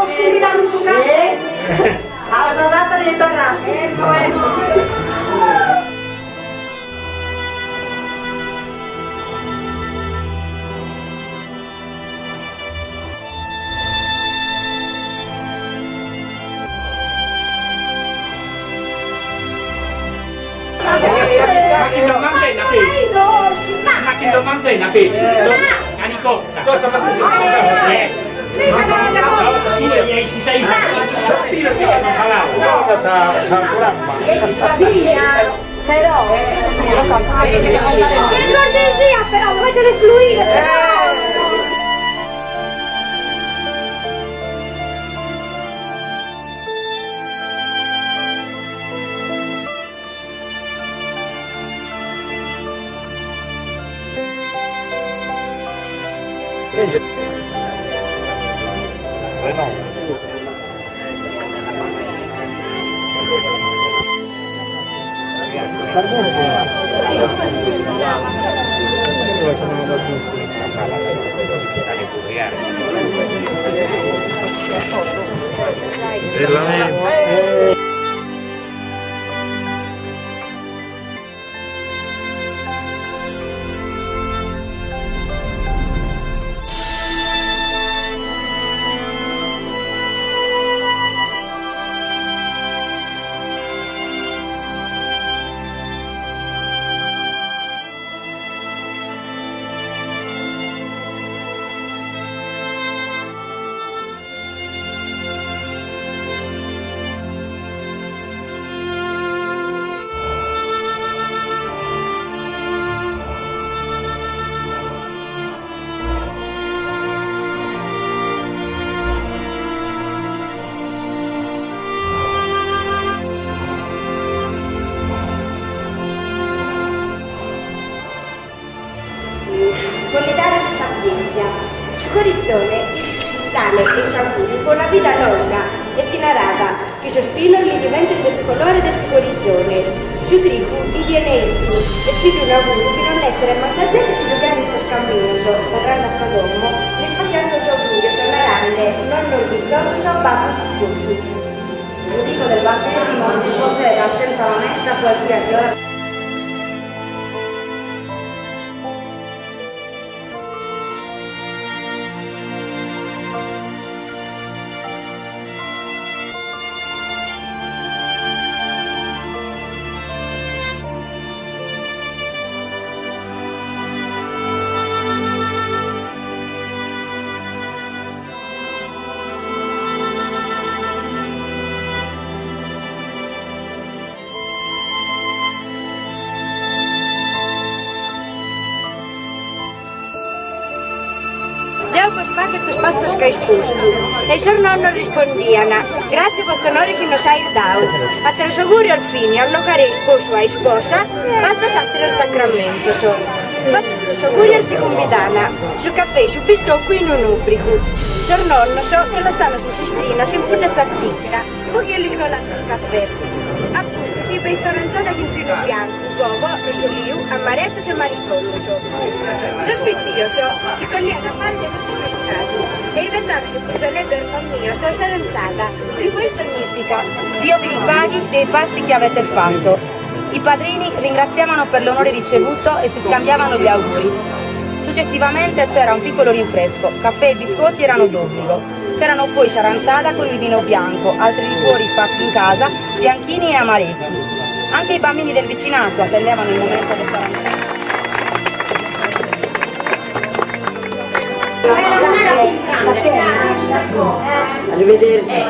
lo scriviamo su casa. Allora, sono stata di tornare. Ecco. Makin domang saya nak pergi. Makin domang saya nak pergi. Ani kau, kau tak mahu sih. Ini yang isi saya. Ini saya nak halal. Cosa sa kurang, ma Però che cortesia, però dovete fluire, se no. Convidare su sapienza, su Corizzone, sale e sciampuri con una vita lunga e si narrava che su spino gli diventa questo colore del suo Corizzone, su tribu, i dienenti e più di un auguro che non essere mangiati che su grande scambioso, o grande affadommo, le faccianze su augurio, su narrande, non norbizzoso, su babbo pizzoso. Lo dico del battesimo si concede senza onesta qualsiasi ora. Devo spacare questo spazio che hai esposto. E se non rispondiano, grazie per questo onore che nos hai dato. A te lo auguri al fine, al locare esposo a sposa, basta sapere il sacramento. Fate questo auguri al ficumbidana, su caffè, su pistocco in un ubrico. Se nonno so che la sana su sestrina, si infonde sta zicchera, poi gli sgolasse il caffè. Appunto, si per istanzata che insieme bianco, uovo, rosolio, amaretto e mariposo. Sospettoso, si collega a parte tutti i suoi stati e inventare che potrebbe il famiglia sono saranzata. E questo significa Dio vi ripaghi dei passi che avete fatto. I padrini ringraziavano per l'onore ricevuto e si scambiavano gli auguri. Successivamente c'era un piccolo rinfresco, caffè e biscotti erano d'obbligo. C'erano poi sciaranzata con il vino bianco, altri liquori fatti in casa, bianchini e amaretti. Anche i bambini del vicinato attendevano il momento del saranzata. Arrivederci.